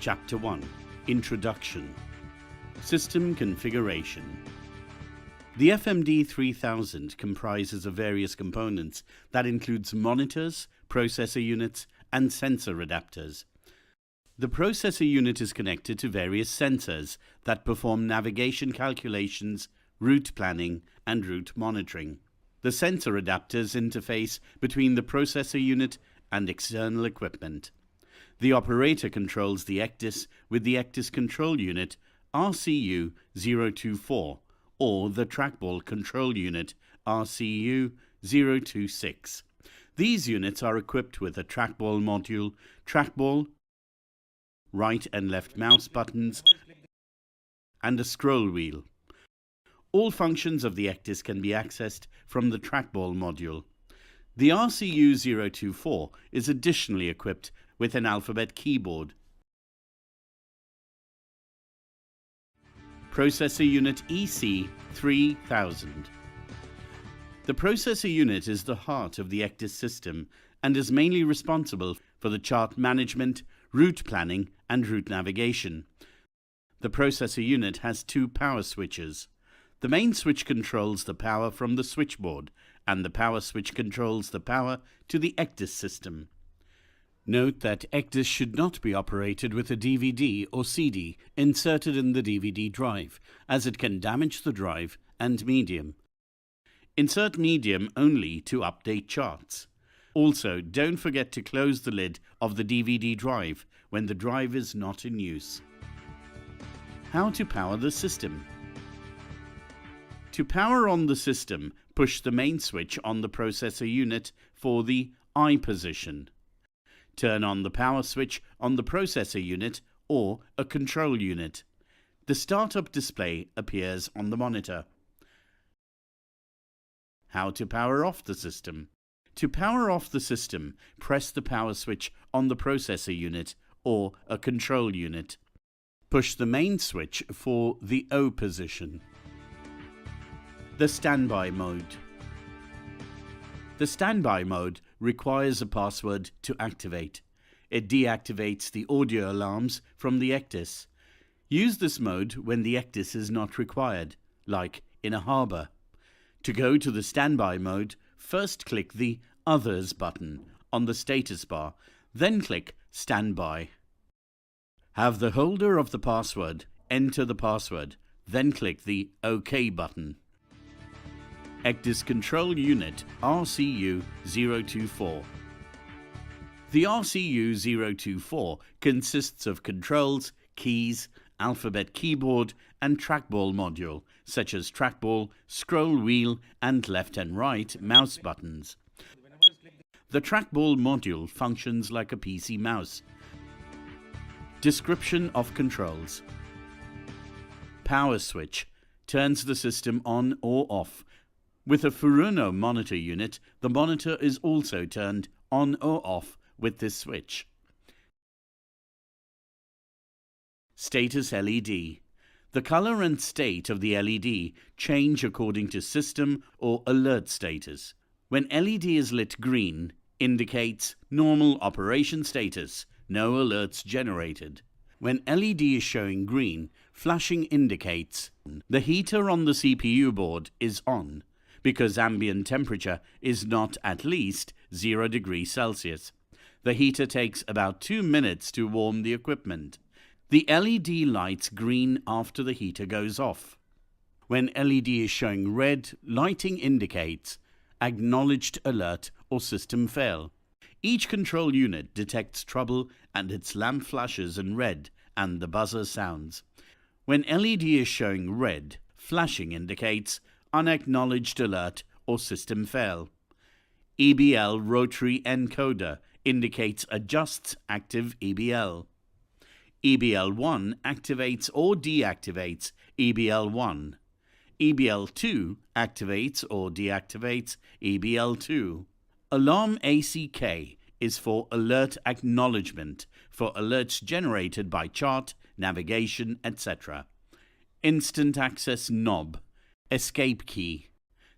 Chapter 1 Introduction System Configuration. The FMD 3000 comprises of various components that includes monitors, processor units, and sensor adapters. The processor unit is connected to various sensors that perform navigation calculations, route planning, and route monitoring. The sensor adapters interface between the processor unit and external equipment. The operator controls the ECDIS with the ECDIS control unit RCU-024 or the trackball control unit RCU-026. These units are equipped with a trackball module, trackball, right and left mouse buttons, and a scroll wheel. All functions of the ECDIS can be accessed from the trackball module. The RCU-024 is additionally equipped with an alphabet keyboard. Processor Unit EC3000. The processor unit is the heart of the ECDIS system and is mainly responsible for the chart management, route planning, and route navigation. The processor unit has two power switches. The main switch controls the power from the switchboard, and the power switch controls the power to the ECDIS system. Note that ECDIS should not be operated with a DVD or CD inserted in the DVD drive, as it can damage the drive and medium. Insert medium only to update charts. Also, don't forget to close the lid of the DVD drive when the drive is not in use. How to power the system. To power on the system, push the main switch on the processor unit for the I position. Turn on the power switch on the processor unit or a control unit. The startup display appears on the monitor. How to power off the system. To power off the system, press the power switch on the processor unit or a control unit. Push the main switch for the O position. The standby mode. The standby mode requires a password to activate. It deactivates the audio alarms from the ECDIS. Use this mode when the ECDIS is not required, like in a harbour. To go to the standby mode, first click the Others button on the status bar, then click Standby. Have the holder of the password enter the password, then click the OK button. ECDIS Control Unit RCU-024. The RCU-024 consists of controls, keys, alphabet keyboard, and trackball module, such as trackball, scroll wheel, and left and right mouse buttons. The trackball module functions like a PC mouse. Description of controls. Power switch turns the system on or off. With a Furuno monitor unit, the monitor is also turned on or off with this switch. Status LED. The color and state of the LED change according to system or alert status. When LED is lit green, indicates normal operation status, no alerts generated. When LED is showing green, flashing indicates the heater on the CPU board is on, because ambient temperature is not at least 0 degrees Celsius. The heater takes about 2 minutes to warm the equipment. The LED lights green after the heater goes off. When LED is showing red, lighting indicates acknowledged alert or system fail. Each control unit detects trouble and its lamp flashes in red and the buzzer sounds. When LED is showing red, flashing indicates unacknowledged alert or system fail. EBL rotary encoder indicates adjusts active EBL. EBL1 activates or deactivates EBL1. EBL2 activates or deactivates EBL2. Alarm ACK is for alert acknowledgement, for alerts generated by chart, navigation, etc. Instant access knob. Escape key.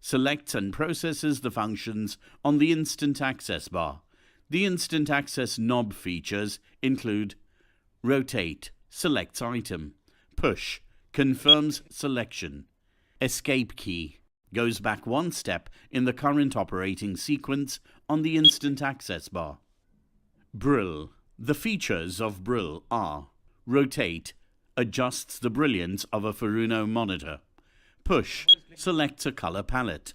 Selects and processes the functions on the instant access bar. The instant access knob features include Rotate selects item. Push confirms selection. Escape key goes back one step in the current operating sequence on the instant access bar. Brill. The features of Brill are: rotate adjusts the brilliance of a Furuno monitor. Push selects a color palette.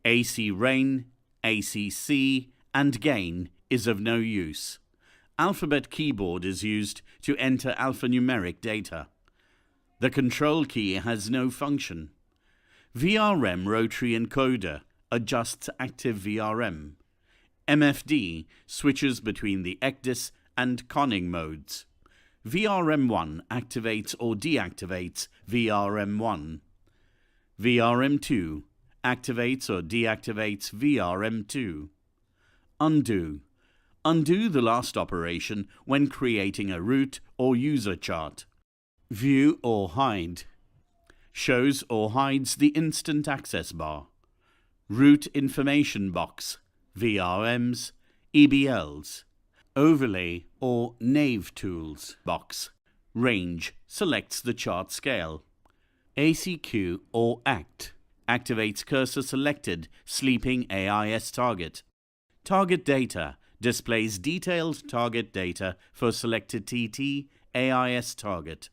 AC Rain, ACC, and Gain is of no use. Alphabet keyboard is used to enter alphanumeric data. The control key has no function. VRM rotary encoder adjusts active VRM. MFD switches between the ECDIS and conning modes. VRM1 activates or deactivates VRM1. VRM2 activates or deactivates VRM2. Undo. Undo the last operation when creating a root or user chart. View or hide. Shows or hides the instant access bar. Root information box, VRMs, EBLs. Overlay or Nav tools box. Range selects the chart scale. ACQ or ACT activates cursor selected sleeping AIS target. Target data displays detailed target data for selected TT AIS target.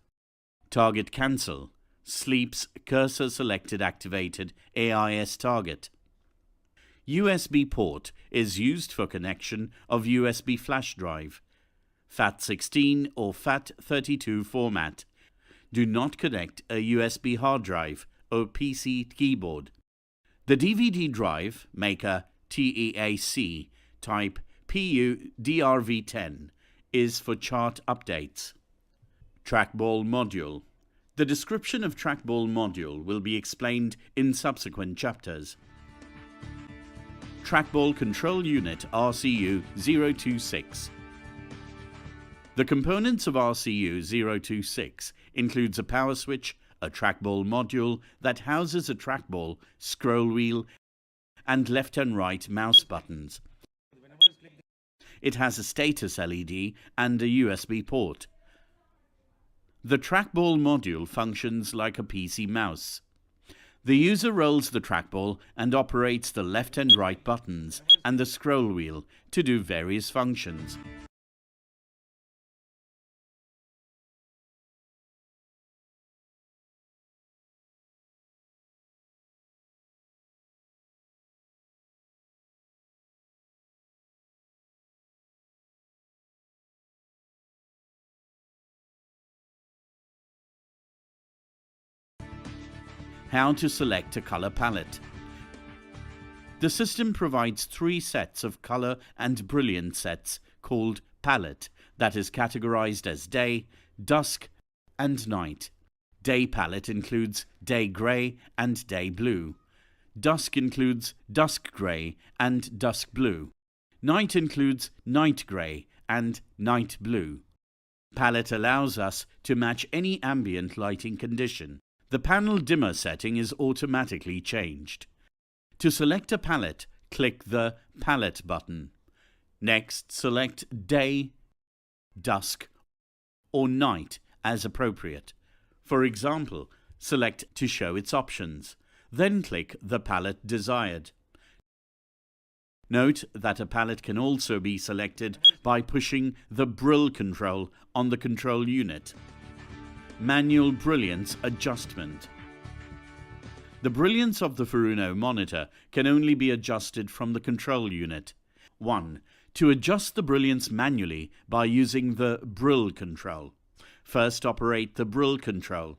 Target cancel sleeps cursor selected activated AIS target. USB port is used for connection of USB flash drive. FAT16 or FAT32 format. Do not connect a USB hard drive or PC keyboard. The DVD drive, maker TEAC, type PU-DRV10, is for chart updates. Trackball module. The description of trackball module will be explained in subsequent chapters. Trackball Control Unit RCU-026. The components of RCU-026 includes a power switch, a trackball module that houses a trackball, scroll wheel, and left and right mouse buttons. It has a status LED and a USB port. The trackball module functions like a PC mouse. The user rolls the trackball and operates the left and right buttons and the scroll wheel to do various functions. How to select a color palette. The system provides 3 sets of color and brilliance sets called palette that is categorized as day, dusk, and night. Day palette includes day gray and day blue. Dusk includes dusk gray and dusk blue. Night includes night gray and night blue. Palette allows us to match any ambient lighting condition. The panel dimmer setting is automatically changed. To select a palette, click the Palette button. Next, select Day, Dusk, or Night as appropriate. For example, select to show its options. Then click the palette desired. Note that a palette can also be selected by pushing the Brill control on the control unit. Manual brilliance adjustment. The brilliance of the Furuno monitor can only be adjusted from the control unit. 1. To adjust the brilliance manually by using the Brill control. First, operate the Brill control.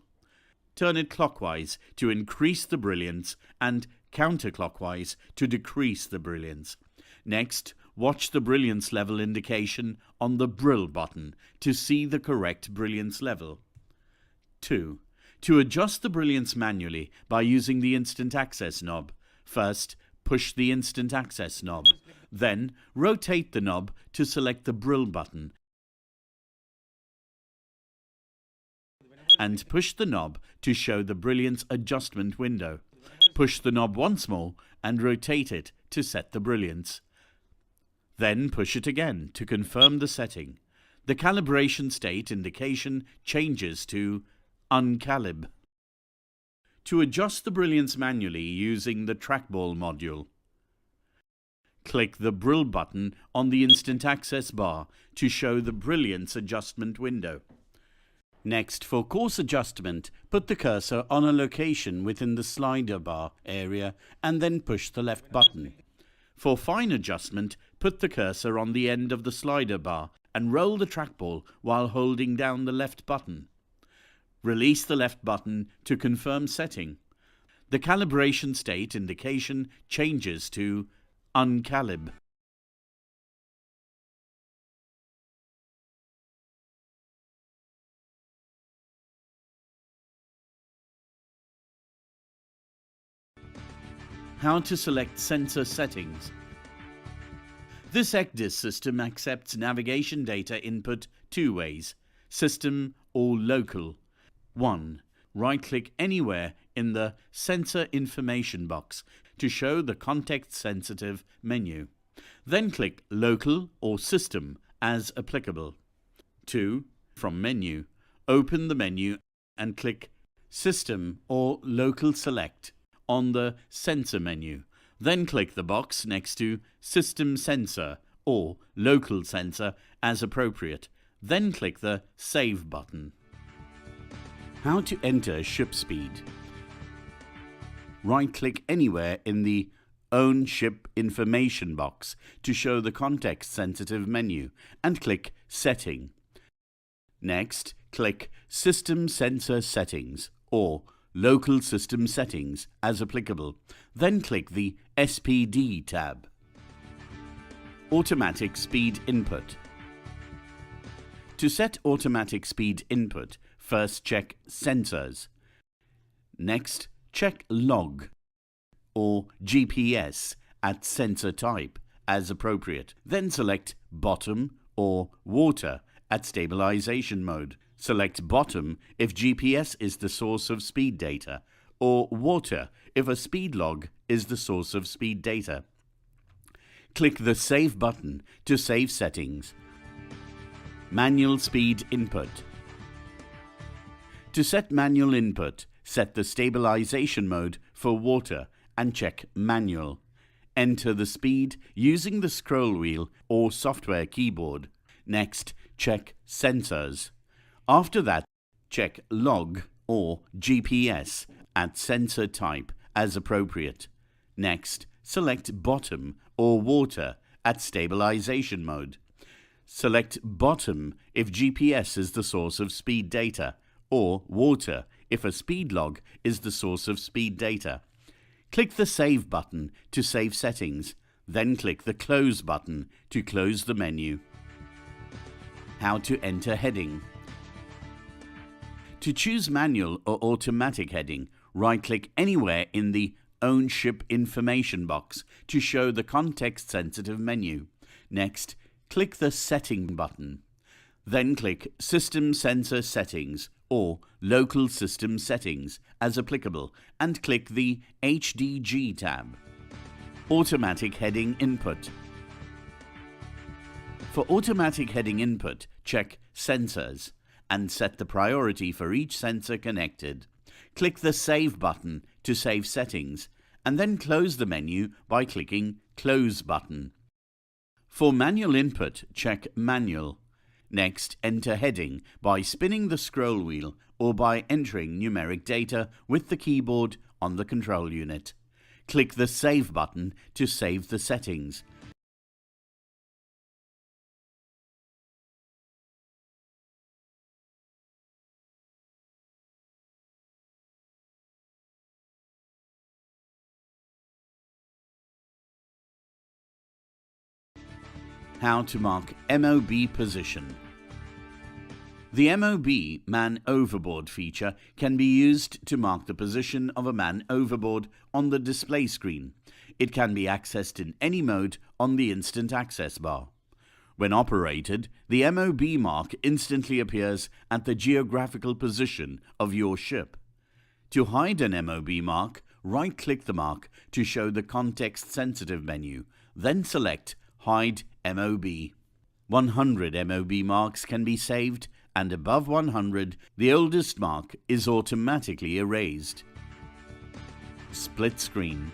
Turn it clockwise to increase the brilliance and counterclockwise to decrease the brilliance. Next, watch the brilliance level indication on the Brill button to see the correct brilliance level. 2. To adjust the brilliance manually by using the Instant Access knob. First, push the Instant Access knob. Then, rotate the knob to select the Brill button and push the knob to show the brilliance adjustment window. Push the knob once more and rotate it to set the brilliance. Then push it again to confirm the setting. The calibration state indication changes to uncalib. To adjust the brilliance manually using the trackball module, click the Brill button on the Instant Access bar to show the brilliance adjustment window. Next, for coarse adjustment, put the cursor on a location within the slider bar area and then push the left button. For fine adjustment, put the cursor on the end of the slider bar and roll the trackball while holding down the left button. Release the left button to confirm setting. The calibration state indication changes to uncalib. How to select sensor settings. This ECDIS system accepts navigation data input two ways: system or local. 1. Right-click anywhere in the Sensor Information box to show the context-sensitive menu. Then click Local or System as applicable. 2. From Menu, open the menu and click System or Local Select on the Sensor menu. Then click the box next to System Sensor or Local Sensor as appropriate. Then click the Save button. How to enter ship speed. Right-click anywhere in the Own Ship Information box to show the context-sensitive menu and click Setting. Next, click System Sensor Settings or Local System Settings as applicable. Then click the SPD tab. Automatic Speed Input. To set automatic speed input, first check Sensors. Next, check Log or GPS at Sensor Type as appropriate. Then select Bottom or Water at Stabilization mode. Select Bottom if GPS is the source of speed data, or Water if a speed log is the source of speed data. Click the Save button to save settings. Manual Speed Input. To set manual input, set the stabilization mode for Water and check Manual. Enter the speed using the scroll wheel or software keyboard. Next, check Sensors. After that, check Log or GPS at Sensor Type as appropriate. Next, select Bottom or Water at Stabilization mode. Select Bottom if GPS is the source of speed data, or Water if a speed log is the source of speed data. Click the Save button to save settings, then click the Close button to close the menu. How to enter heading. To choose manual or automatic heading, right-click anywhere in the Own Ship Information box to show the context-sensitive menu. Next, click the Setting button. Then click System Sensor Settings or Local System Settings as applicable and click the HDG tab. Automatic Heading Input. For automatic heading input, check Sensors and set the priority for each sensor connected. Click the Save button to save settings and then close the menu by clicking Close button. For manual input, check Manual. Next, enter heading by spinning the scroll wheel or by entering numeric data with the keyboard on the control unit. Click the Save button to save the settings. How to mark MOB position. The MOB, Man Overboard feature, can be used to mark the position of a man overboard on the display screen. It can be accessed in any mode on the Instant Access bar. When operated, the MOB mark instantly appears at the geographical position of your ship. To hide an MOB mark, right-click the mark to show the context-sensitive menu, then select Hide MOB. 100 MOB marks can be saved, and above 100, the oldest mark is automatically erased. Split screen.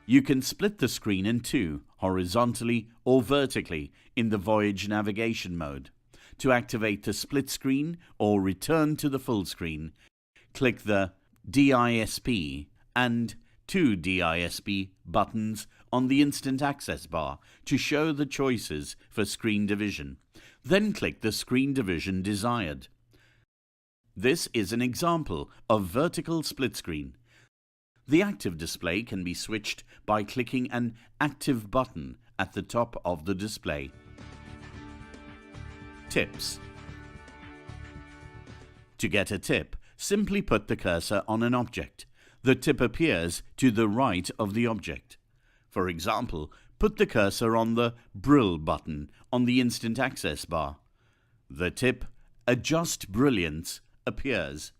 You can split the screen in two, horizontally or vertically, in the Voyage navigation mode. To activate the split screen or return to the full screen, click the DISP and 2 DISP buttons on the instant access bar to show the choices for screen division. Then click the screen division desired. This is an example of vertical split screen. The active display can be switched by clicking an active button at the top of the display. Tips. To get a tip, simply put the cursor on an object. The tip appears to the right of the object. For example, put the cursor on the Brill button on the instant access bar. The tip, Adjust Brilliance, appears.